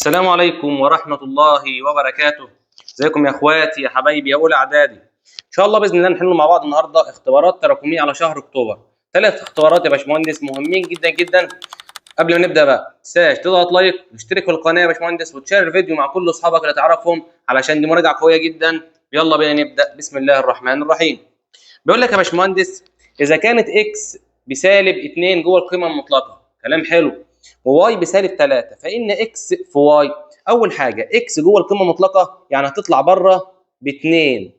السلام عليكم ورحمة الله وبركاته. ازيكم يا اخواتي يا حبايبي يا اولى اعدادي؟ ان شاء الله باذن الله نحل مع بعض النهارده اختبارات تراكميه على شهر اكتوبر. 3 اختبارات يا باشمهندس مهمين جدا جدا. قبل ما نبدا بقى تنساش تضغط لايك وتشترك في القناه يا باشمهندس وتشير الفيديو مع كل اصحابك اللي تعرفهم علشان دي مراجعه قويه جدا. يلا بينا نبدا. بسم الله الرحمن الرحيم. بيقول لك يا باشمهندس اذا كانت اكس بسالب 2 جوه القيمه المطلقه، كلام حلو، وواي بسالب 3، فان اكس في واي. اول حاجه اكس جوه القيمه المطلقه يعني هتطلع بره ب 2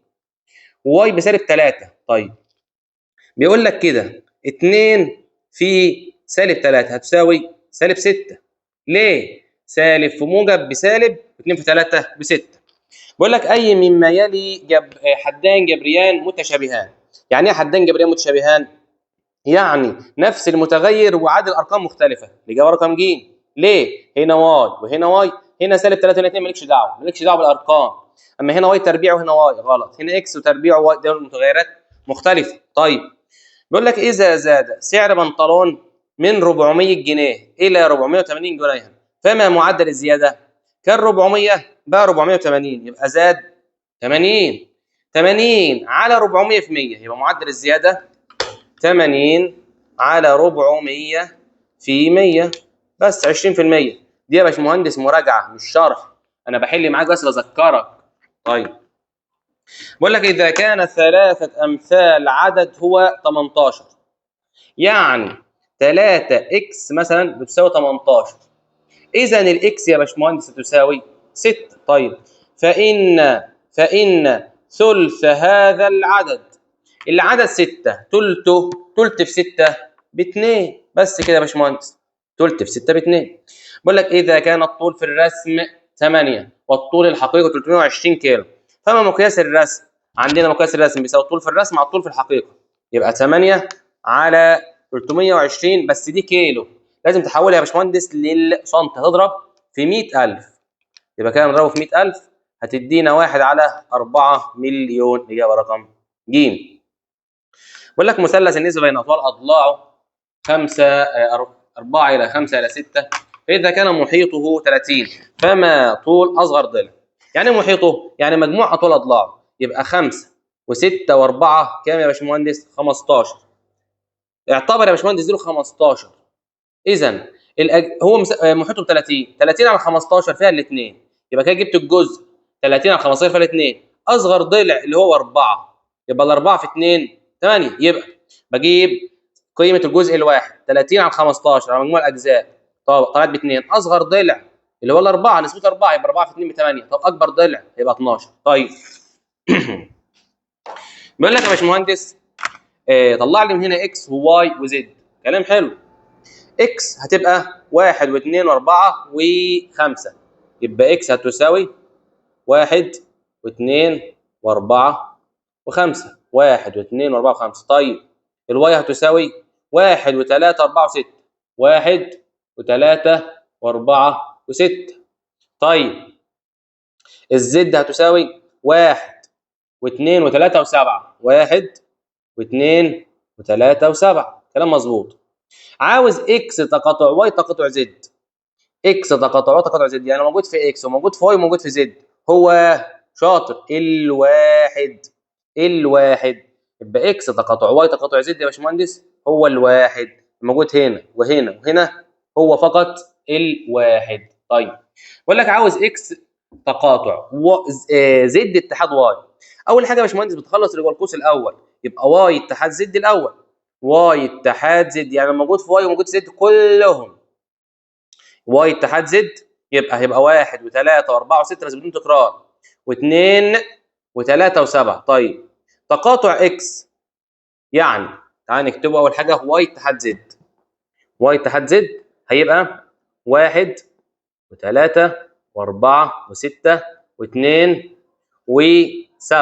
وواي بسالب 3. طيب بيقول لك كده 2 في سالب 3 هتساوي سالب 6. ليه؟ سالب في موجب بسالب 2 في 3 ب 6. بيقول لك اي مما يلي حدان جبريان متشابهان. يعني ايه حدان جبريان متشابهان؟ يعني نفس المتغير وعدد الارقام مختلفه. الاجابه رقم ج. ليه؟ هنا واي وهنا واي، هنا سالب 3 وهنا 2، مالكش دعوه بالارقام. اما هنا واي تربيع وهنا واي غلط، هنا اكس وتربيع وواي دول متغيرات مختلفه. طيب بيقول لك اذا زاد سعر بنطلون من 400 جنيه الى 480 جنيه فما معدل الزياده؟ كان 400 بقى 480 يبقى زاد 80. 80 على 400 في 100 يبقى معدل الزياده 80 على 400 في 100 بس 20%. دي يا باشمهندس مراجعه مش شرح، انا بحل معاك بس بذكرك. طيب بقول لك اذا كان 3 امثال عدد هو 18، يعني 3 اكس مثلا بتساوي 18، اذا الاكس يا باشمهندس تساوي 6. طيب فان ثلث هذا العدد، العدد 6 تلته، تلت في 6 ب2 بس كده يا باشمهندس، تلت في 6 ب2. بقول لك اذا كان الطول في الرسم 8 والطول الحقيقي 320 كيلو فما مقياس الرسم؟ عندنا مقياس الرسم بيساوي الطول في الرسم على الطول في الحقيقه، يبقى 8 على 320 بس دي كيلو، لازم تحولها يا باشمهندس للسنت، هتضرب في 100,000، يبقى كده نضربه في 100,000 هتدينا 1 على 4 مليون. اجابه رقم ج. بيقول لك مثلث النسبة بين أطوال أضلاعه 4 إلى 5 إلى 6، فإذا كان محيطه 30 فما طول أصغر ضلع؟ يعني محيطه يعني مجموع أطوال أضلاعه، يبقى 5 و6 و4 كام يا باشمهندس؟ 15. اعتبر يا باشمهندس دول 15. إذا هو محيطه 30، 30 على 15 فيها الاثنين، يبقى كده جبت الجزء 30 على 15 فيها الاثنين، أصغر ضلع اللي هو 4، يبقى الأربعة في 2 8. يبقى بجيب قيمة الجزء الواحد 30 على 15 على مجموع الأجزاء، طب طلعت ب 2. أصغر ضلع اللي هو الأربعة نسبته 4 يبقى 4 في 2 ب 8. طب أكبر ضلع يبقى 12. طيب بيقول لك يا باشمهندس طلع لي من هنا اكس وواي وزد. كلام حلو. اكس هتبقى 1 و2 و4 و5، يبقى اكس هتساوي 1 و2 و4 و5، 1 و2 و4 و5. طيب الواي هتساوي 1 و3 و4 و6، 1 و3 و4 و6. طيب الزد هتساوي 1 و2 و3 و7، 1 و2 و3 و7. كلام مظبوط. عاوز اكس تقاطع واي تقاطع زد. اكس تقاطع واي تقاطع زد يعني موجود في اكس وموجود في واي وموجود في زد. هو شاطر الواحد يبقى اكس تقاطع واي تقاطع زد يا باشمهندس هو الواحد، موجود هنا وهنا وهنا، هو فقط الواحد. طيب بقول لك عاوز اكس تقاطع زد اتحاد واي. اول حاجه يا باشمهندس بتخلص اللي هو القوس الاول، يبقى واي اتحاد زد الاول، واي اتحاد زد يعني موجود في واي وموجود في زد كلهم، واي اتحاد زد هيبقى 1 و3 و4 و6 لازم بدون تكرار، و2 و3 و7. طيب تقاطع اكس يعني تعال نكتبه اول حاجه واي اتحاد زد. واي اتحاد زد هيبقى 1 و3 و4 و6 و2 و7.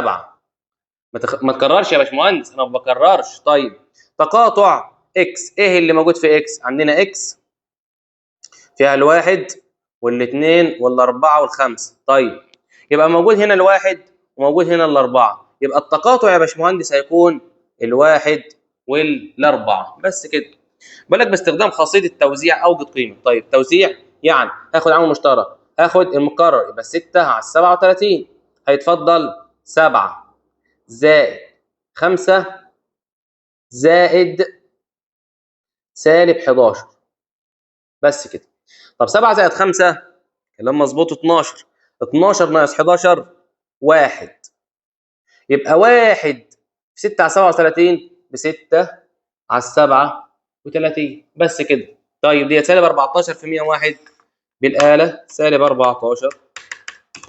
ما تكررش يا باشمهندس، انا ما بكررش. طيب تقاطع اكس، ايه اللي موجود في اكس؟ عندنا اكس فيها الواحد والاثنين والاربعه والخمسه. طيب يبقى موجود هنا الواحد وموجود هنا الاربعه، يبقى التقاطع يا باشمهندس هيكون الواحد والاربعه بس كده. بقول لك باستخدام خاصيه التوزيع اوجد قيمه. طيب توزيع يعني هاخد عامل مشترك هاخد المكرر يبقى 6 على 37 هيتفضل 7 زائد 5 زائد سالب 11 بس كده. طب 7 زائد 5 كلام مظبوط 12. 12 ناقص 11 1 يبقى 1 في 6 على 37 ب 6 على 37 بس كده. طيب دي سالب 14 في 101 بالآلة سالب 14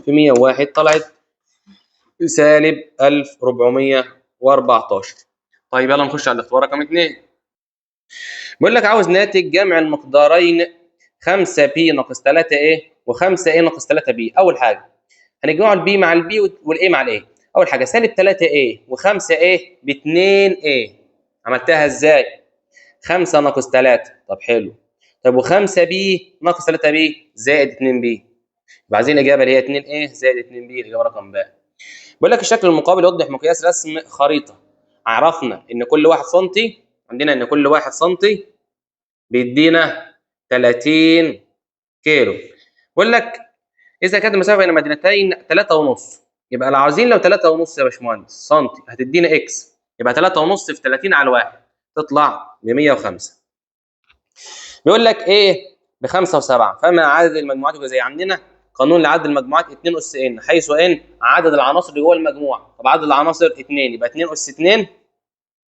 في 101 طلعت سالب 1414. طيب يلا نخش على الاختبار رقم 2. بيقول لك عاوز ناتج جمع المقدارين 5b ناقص 3a و5a ناقص 3b. اول حاجه هنجمع البي مع البي والاي مع الاي. اول حاجه سالب 3a و5a ب 2a. عملتها ازاي؟ 5 ناقص 3. طب حلو. طب و5b ناقص 3b زائد 2b. يبقى عايزين الاجابه اللي هي 2a زائد 2b. الاجابه رقم ب. بيقول لك الشكل المقابل يوضح مقياس رسم خريطه. عرفنا ان كل 1 سم عندنا ان كل 1 سم بيدينا 30 كيلو. بيقول لك اذا كانت المسافه بين مدينتين 3.5 يبقى لو عاوزين لو 3.5 يا باشمهندس سنتي هتدينا اكس يبقى 3.5 في 30 على 1 تطلع ب 105. بيقول لك ايه ب 5 و7 فما عدد المجموعات الجزئيه. عندنا قانون لعدد المجموعات 2 اس ان حيث ان عدد العناصر اللي جوه المجموعه. طب عدد العناصر 2 يبقى 2 اس 2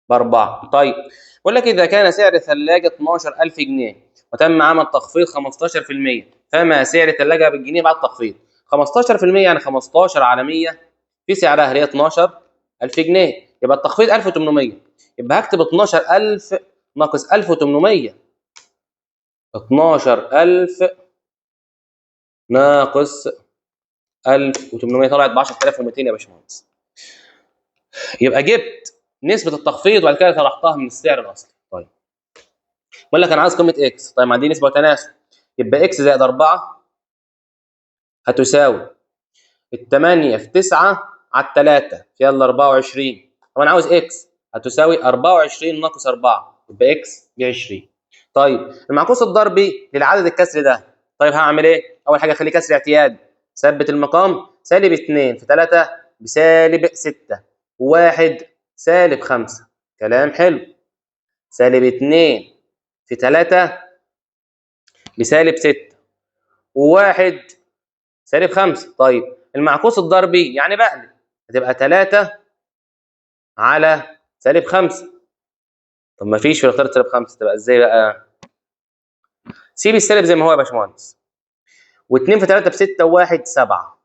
ب 4. طيب بيقول لك اذا كان سعر الثلاجه 12000 جنيه وتم عمل تخفيض 15% فما سعر الثلاجه بالجنيه بعد تخفيض. 15% يعني 15 على 100 في سعرها اللي هي 12000 جنيه يبقى التخفيض 1800. يبقى هكتب 12000 ناقص 1800. 12000 ناقص 1800 طلعت ب 10200 يا باشمهندس. يبقى جبت نسبه التخفيض وبعد كده طرحتها من السعر الاصلي. طيب بقول لك انا عايز قيمه اكس. طيب ما دي نسبه وتناسب يبقى اكس زائد 4 هتساوي 8 في 9 على 3 يلا 24. طب انا عاوز اكس هتساوي 24 ناقص 4 يبقى اكس ب 20. طيب المعكوس الضربي للعدد الكسري ده. طيب هعمل ايه؟ اول حاجه اخليه كسر اعتيادي ثبت المقام سالب 2 في 3 بسالب 6 و1 سالب 5. كلام حلو. سالب 2 في 3 بسالب 6 و1 سالب 5. طيب المعكوس الضربي يعني بقلب هتبقى 3 على سالب 5. طب ما فيش في الاختيار سالب 5 تبقى ازاي بقى؟ سيب السالب زي ما هو يا باشمهندس. و2 في 3 ب 6 و1 7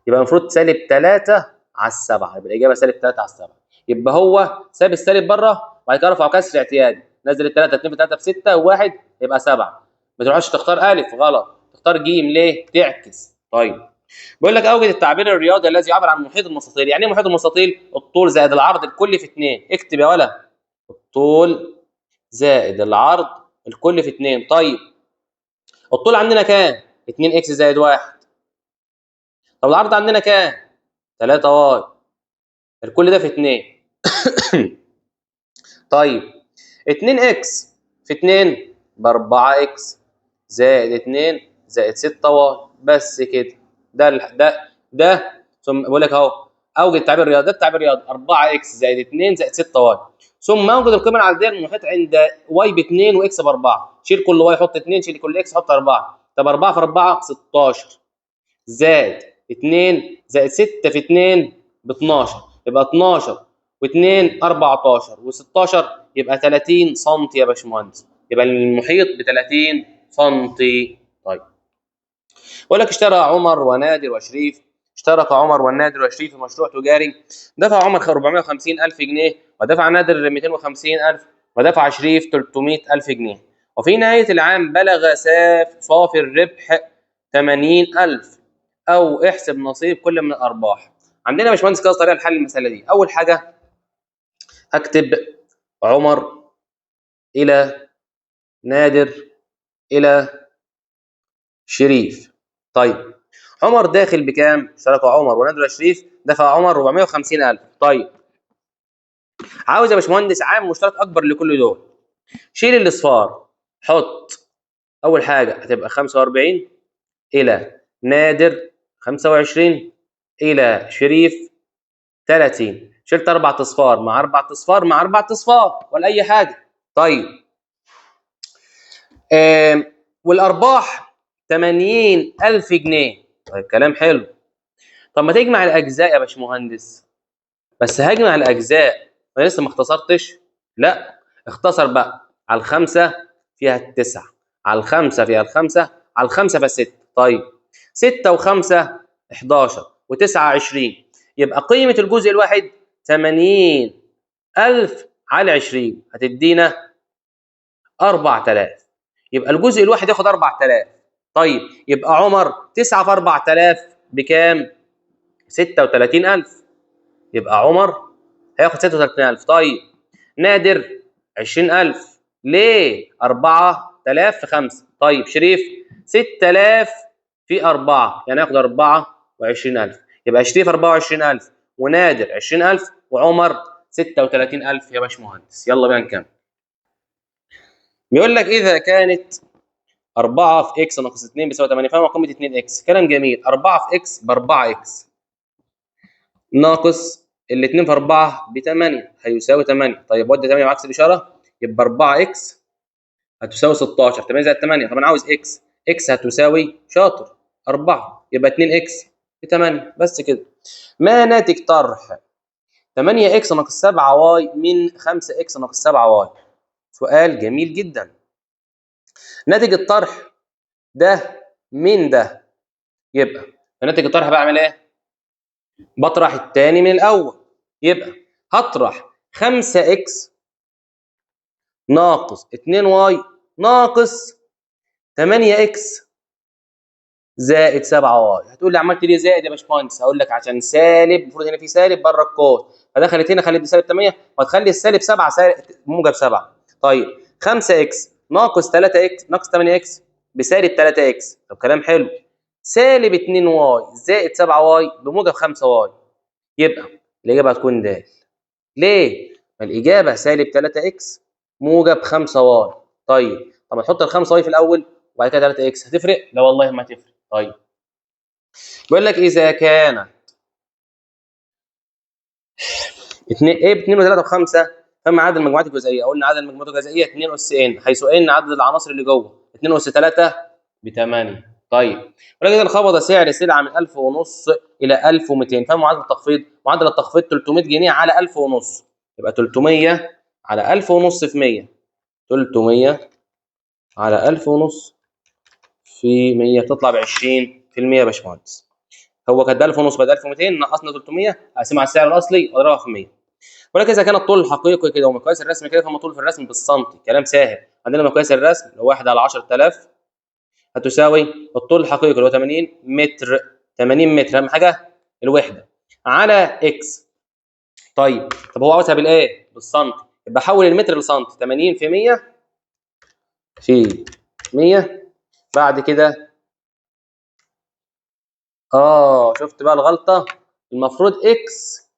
يبقى المفروض سالب 3 على 7 يبقى الاجابه سالب 3 على 7. يبقى هو ساب السالب بره وبعد كده رفعه كسر اعتيادي نزل ال 3 2 في 3 ب 6 و1 يبقى 7. ما تروحش تختار الف غلط تختار جيم ليه؟ تعكس. طيب بيقول لك اوجد التعبير الرياضي الذي يعبر عن محيط المستطيل. يعني ايه محيط المستطيل؟ الطول زائد العرض الكلي في 2. اكتب يا ولا الطول زائد العرض الكلي في 2. طيب الطول عندنا كام؟ 2 اكس زائد 1. طب العرض عندنا كام؟ 3 واي الكل ده في 2. طيب 2 اكس في 2 ب 4 اكس زائد 2 زائد 6 واي بس كده. ده ثم بقول لك اهو اوجد التعبير الرياضي. ده التعبير الرياضي 4 اكس زائد 2 زائد 6 واي ثم اوجد القيمه العدديه المحيط عند واي ب 2 واكس ب 4. شيل كل واي حط 2 شيل كل اكس حط 4. طب 4 في 4 16 زائد 2 زائد 6 في 2 ب 12 يبقى 12 و2 14 و16 يبقى 30 سم يا باشمهندس. يبقى المحيط ب 30 سم. طيب بقول لك اشترى عمر ونادر وشريف. اشترك عمر والنادر وشريف في مشروع تجاري. دفع عمر 450,000 جنيه ودفع نادر 250,000 ودفع شريف 300,000 جنيه وفي نهاية العام بلغ صافي الربح 80,000 أو احسب نصيب كل من الأرباح. عندنا يا باشمهندس كذا طريقة لحل المسألة دي. أول حاجة هكتب عمر إلى نادر إلى شريف. طيب عمر داخل بكام؟ اشتركوا عمر ونادر وشريف دفع عمر 450,000. طيب عاوز يا باشمهندس عامل مشترك أكبر لكل دول. شيل الأصفار حط أول حاجة هتبقى 45 إلى نادر 25 الى شريف 30. شلت 4 اصفار مع 4 اصفار مع 4 اصفار ولا اي حاجه. طيب والارباح 80,000 جنيه. طيب كلام حلو. طب ما تجمع الاجزاء يا باشمهندس. بس هجمع الاجزاء، انا لسه ما اختصرتش. لا اختصر بقى. على الخمسه فيها التسعه، على الخمسه فيها الخمسه، على الخمسه فست. طيب 6 و5 11 و9 20. يبقى قيمه الجزء الواحد 80,000 على 20 هتدينا 4000. يبقى الجزء الواحد ياخد 4000. طيب يبقى عمر 9 في 4000 بكام؟ 36,000. يبقى عمر هياخد 36,000. طيب نادر 20,000. ليه؟ 4000 في 5. طيب شريف 6000 في 4 يعني هياخد 24,000. يبقى شريف 24,000 ونادر 20,000 وعمر 36,000 يا باشمهندس. يلا بينا نكمل. بيقول لك اذا كانت 4 في اكس ناقص 2 بيساوي 8 فما قيمه 2 اكس. كلام جميل. 4 في اكس ب 4 اكس ناقص الاثنين في 4 ب 8 هيساوي 8. طيب ودي 8 بعكس الاشاره يبقى 4 اكس هتساوي 16. 8 زائد 8. طب انا عاوز اكس. اكس هتساوي شاطر 4 يبقى 2 اكس ب 8 بس كده. ما ناتج طرح 8 اكس ناقص 7 واي من 5 اكس ناقص 7 واي؟ سؤال جميل جدا. ناتج الطرح ده من ده. يبقى ناتج الطرح بعمل ايه؟ بطرح الثاني من الاول. يبقى هطرح 5 اكس ناقص 2 واي ناقص 8 اكس زائد 7 واي. هتقول لي عملت ليه زائد يا باشمهندس؟ هقول لك عشان سالب، المفروض هنا في سالب بره القوس فدخلت هنا خلت سالب 8 وهتخلي السالب 7 موجب 7. طيب 5 اكس ناقص 3 اكس ناقص 8 اكس بسالب 3 اكس. طب كلام حلو. سالب 2 واي زائد 7 واي بموجب 5 واي. يبقى الاجابه هتكون د. ليه؟ ما الاجابه سالب 3 اكس موجب 5 واي. طيب طب نحط ال 5 واي في الاول وبعد كده 3 اكس هتفرق؟ لا والله ما هتفرق. طيب بيقول لك اذا كانت 2 ايه ب 2 و3 و5 فما عدد المجموعات الجزئيه. قلنا عدد المجموعات الجزئيه 2 اس ان حيث ان عدد العناصر اللي جوه 2 اس 3 ب 8. طيب ولكن انخفض سعر السلعه من 1000 ونص الى 1200 فما معدل التخفيض؟ معدل التخفيض 300 جنيه على 1000 ونص. يبقى 300 على 1000 ونص في 100. 300 على 1000 ونص في 100 تطلع ب 20% يا باشمهندس. هو كانت ب 1000 ونص بدل 1200 نقصنا 300 اقسمها على السعر الاصلي واضربها في 100. ولكن اذا كان الطول الحقيقي كده ومقياس الرسم كده فما طول في الرسم بالسنتي. كلام سهل. عندنا مقياس الرسم اللي هو 1 على 10,000 هتساوي الطول الحقيقي اللي هو 80 متر. 80 متر اهم حاجه الوحده على اكس. طيب طب هو عاوزها بالايه؟ بالسنتي. يبقى حول المتر لسنتي. 80 في 100 في 100. بعد كده شفت بقى الغلطه. المفروض اكس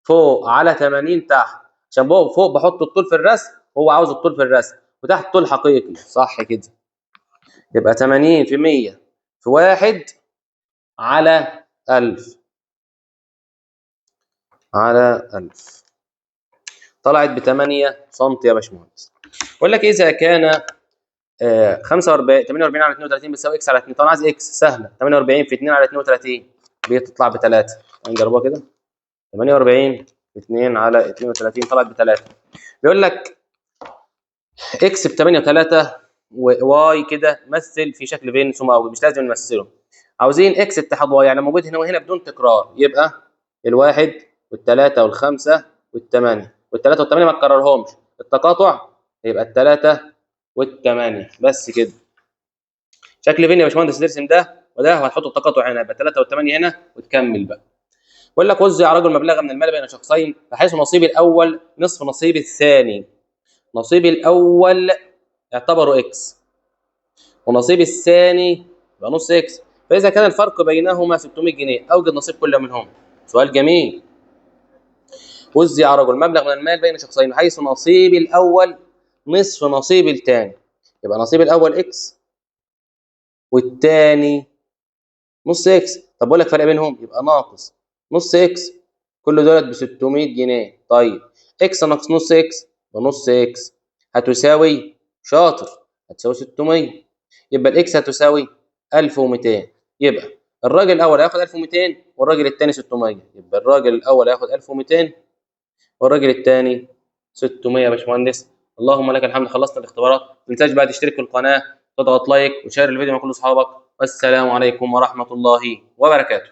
فوق على 80 تحت عشان فوق بحط الطول في الرسم وهو عاوز الطول في الرسم وتحت طول حقيقي. صح كده. يبقى 80 في 100 في 1 على 1000 على 1000 طلعت ب 8 سم يا باشمهندس. بقول لك اذا كان 48 على 32 بتساوي اكس على 2. طبعا عايز اكس سهله. 48 في 2 على 32 بتطلع ب 3. نجربها كده. 48 في 2 على 32 طلعت ب 3. بيقول لك اكس ب 8 و3 وواي كده مثل في شكل فين سماوي مش لازم نمثله. عاوزين اكس اتحاد واي يعني موجود هنا وهنا بدون تكرار. يبقى الواحد والثلاثه والخمسه والثمانيه والثلاثه والثمانيه ما تكررهمش. التقاطع يبقى الثلاثه والثمانيه بس كده. شكل فين يا باشمهندس ترسم ده وده وهتحط التقاطع هنا يبقى 3 و8 هنا وتكمل بقى. بقول لك وزع رجل مبلغا من المال بين شخصين بحيث نصيب الاول نصف نصيب الثاني. نصيب الاول اعتبره اكس ونصيب الثاني يبقى نص اكس. فاذا كان الفرق بينهما 600 جنيه اوجد نصيب كل منهم. سؤال جميل. وزع رجل مبلغ من المال بين شخصين حيث نصيب الاول نصف نصيب الثاني. يبقى نصيب الاول اكس والثاني نص اكس. طب بقول لك فرق بينهم، يبقى ناقص نص اكس، كل دولت ب 600 جنيه. طيب اكس ناقص نص اكس بنص اكس هتساوي، شاطر، هتساوي 600. يبقى الاكس هتساوي 1200. يبقى الراجل الاول هياخد 1200 والراجل الثاني 600. يبقى الراجل الاول هياخد 1200 والراجل الثاني 600 يا باشمهندس. اللهم لك الحمد، خلصنا الاختبارات. ما تنساش بقى تشترك في القناه، تضغط لايك وشير الفيديو مع كل اصحابك. والسلام عليكم ورحمه الله وبركاته.